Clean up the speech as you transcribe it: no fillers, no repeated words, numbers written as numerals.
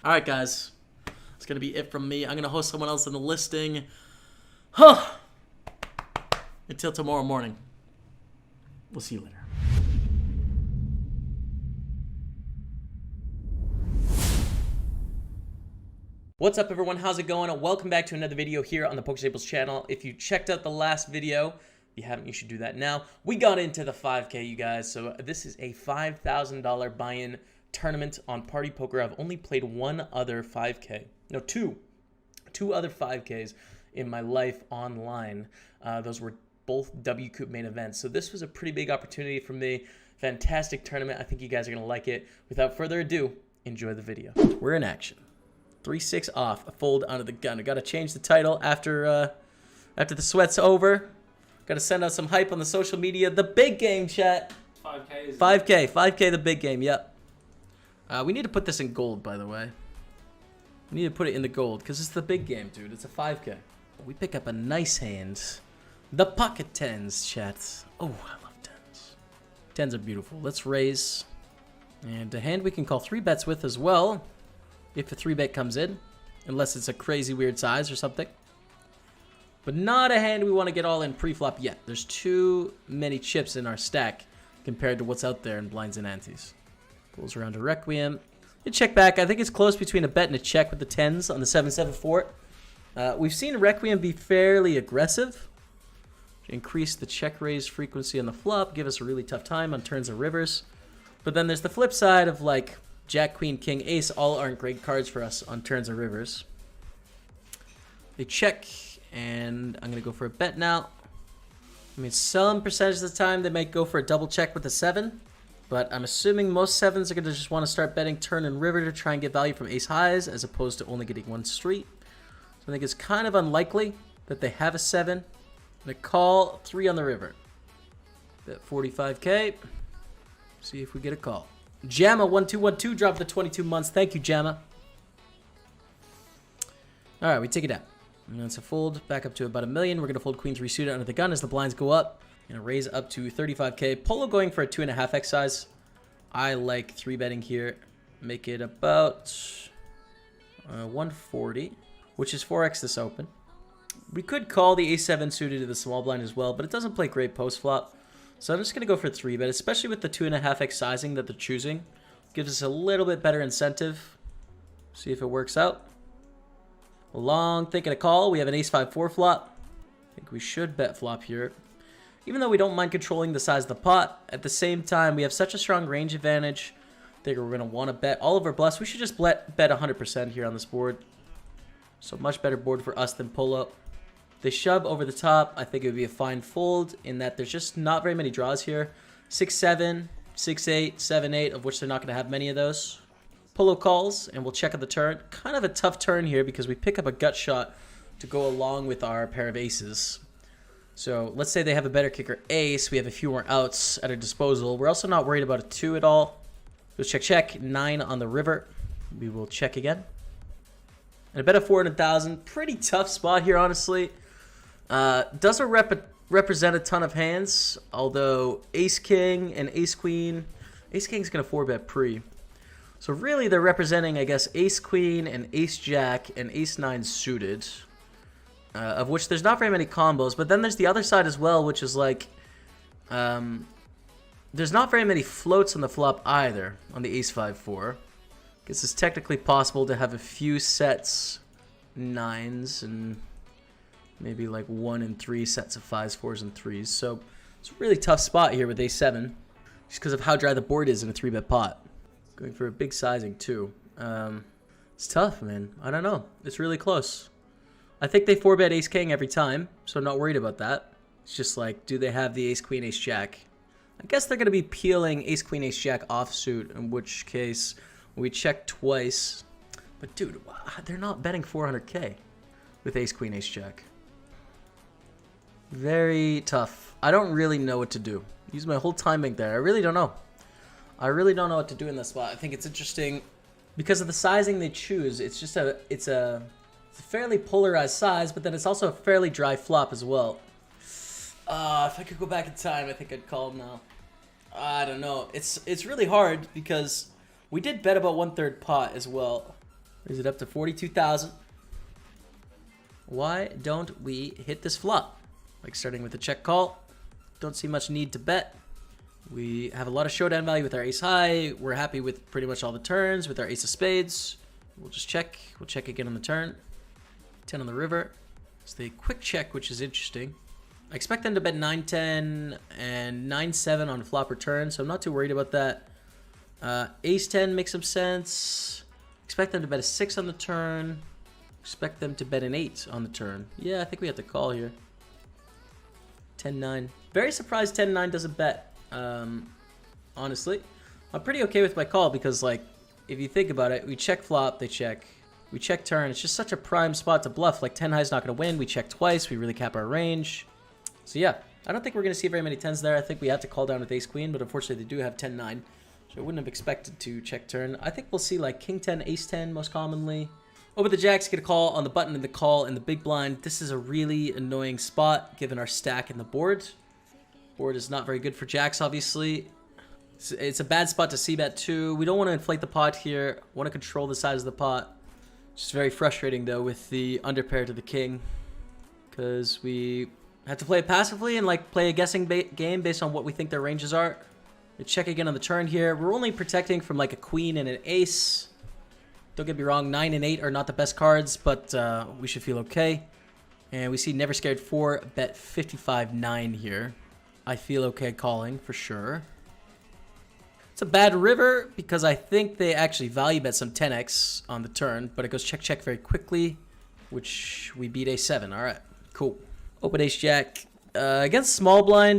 All right, guys. That's going to be it from me. I'm going to host someone else in the listing. Huh. Until tomorrow morning. We'll see you later. What's up, everyone? How's it going? Welcome back to another video here on the PokerStaples channel. If you checked out the last video, if you haven't, you should do that now. We got into the 5K, you guys. So this is a $5,000 buy-in tournament on Party Poker. I've only played one other 5K. No, two other 5Ks in my life online. Those were both WCoop main events. So this was a pretty big opportunity for me. Fantastic tournament. I think you guys are going to like it. Without further ado, enjoy the video. We're in action. 3-6 off, a fold onto the gun. I gotta change the title after the sweat's over. Gotta send out some hype on the social media. The big game, chat. 5K. 5K, the big game. Yep. We need to put this in gold, by the way. We need to put it in the gold because it's the big game, dude. It's a 5K. We pick up a nice hand. The pocket tens, chat. Oh, I love tens. Tens are beautiful. Let's raise, and a hand we can call 3-bets with as well. If a 3-bet comes in, unless it's a crazy weird size or something. But not a hand we want to get all in pre-flop yet. There's too many chips in our stack compared to what's out there in blinds and antes. Pulls around to Requiem. You check back. I think it's close between a bet and a check with the 10s on the 7-7 fort. We've seen Requiem be fairly aggressive. Increase the check raise frequency on the flop. Give us a really tough time on turns of rivers. But then there's the flip side of like Jack, Queen, King, Ace all aren't great cards for us on turns of rivers. They check, and I'm going to go for a bet now. I mean, some percentage of the time they might go for a double check with a 7, but I'm assuming most 7s are going to just want to start betting turn and river to try and get value from ace highs as opposed to only getting one street. So I think it's kind of unlikely that they have a 7. And a call 3 on the river. Bet 45K. See if we get a call. Jamma1212 dropped the 22 months. Thank you, Jamma. All right, we take it out. And that's a fold back up to about $1 million. We're going to fold queen 3 suited under the gun as the blinds go up. Going to raise up to 35K. Polo going for a 2.5x size. I like 3-betting here. Make it about 140, which is 4x this open. We could call the ace-7 suited to the small blind as well, but it doesn't play great post-flop. So I'm just going to go for 3-bet, especially with the 2.5x sizing that they're choosing. Gives us a little bit better incentive. See if it works out. Long thinking a call. We have an ace-5-4 flop. I think we should bet flop here. Even though we don't mind controlling the size of the pot, at the same time, we have such a strong range advantage. I think we're going to want to bet all of our bluffs. We should just bet 100% here on this board. So much better board for us than Polo. They shove over the top. I think it would be a fine fold in that there's just not very many draws here. 6-7, 6-8, 7-8, of which they're not going to have many of those. Polo calls, and we'll check on the turn. Kind of a tough turn here because we pick up a gut shot to go along with our pair of aces. So let's say they have a better kicker ace. We have a few more outs at our disposal. We're also not worried about a 2 at all. Let's check, check. 9 on the river. We will check again. And a bet of 400,000. Pretty tough spot here, honestly. Doesn't represent a ton of hands, although ace-king and ace-queen. Ace-king's going to 4-bet pre. So really they're representing, I guess, ace-queen and ace-jack and ace-9 suited, of which there's not very many combos. But then there's the other side as well, which is like, there's not very many floats on the flop either on the ace-5-4. Guess it's technically possible to have a few sets, 9s, and maybe like 1 and 3 sets of 5s, 4s, and 3s. So it's a really tough spot here with ace-7, just because of how dry the board is in a 3-bet pot. Going for a big sizing too. It's tough, man. I don't know. It's really close. I think they 4-bet ace-king every time, so I'm not worried about that. It's just like, do they have the ace-queen, ace-jack? I guess they're going to be peeling ace-queen, ace-jack offsuit, in which case we check twice. But dude, they're not betting 400K with ace-queen, ace-jack. Very tough. I don't really know what to do. Use my whole timing there. I really don't know. I really don't know what to do in this spot. I think it's interesting because of the sizing they choose. It's just it's a fairly polarized size, but then it's also a fairly dry flop as well. If I could go back in time, I think I'd call him now. I don't know. It's really hard because we did bet about 1/3 pot as well. Raise it up to 42,000. Why don't we hit this flop? Like starting with a check call. Don't see much need to bet. We have a lot of showdown value with our ace high. We're happy with pretty much all the turns with our ace of spades. We'll just check. We'll check again on the turn. 10 on the river. It's the quick check, which is interesting. I expect them to bet 9-10 and 9-7 on flop return, so I'm not too worried about that. Ace 10 makes some sense. Expect them to bet a 6 on the turn. Expect them to bet an 8 on the turn. Yeah, I think we have to call here. 10-9. Very surprised 10-9 doesn't bet. Honestly, I'm pretty okay with my call because, like, if you think about it, we check flop, they check. We check turn. It's just such a prime spot to bluff. Like 10 high is not going to win. We check twice. We really cap our range. So yeah, I don't think we're going to see very many 10s there. I think we have to call down with ace queen, but unfortunately they do have 10-9. So I wouldn't have expected to check turn. I think we'll see like king 10, ace 10 most commonly. Over the jacks, get a call on the button and the call in the big blind. This is a really annoying spot given our stack in the board. Board is not very good for jacks, obviously. It's a bad spot to c-bet too. We don't want to inflate the pot here. Want to control the size of the pot. It's very frustrating though with the underpair to the king, because we have to play it passively and like play a guessing game based on what we think their ranges are. We check again on the turn here. We're only protecting from like a queen and an ace. Don't get me wrong, 9 and 8 are not the best cards, but we should feel okay. And we see Never Scared 4 bet 55-9 here. I feel okay calling for sure. It's a bad river because I think they actually value bet some 10x on the turn, but it goes check check very quickly, which we beat a7. All right, cool. Open ace jack against small blind.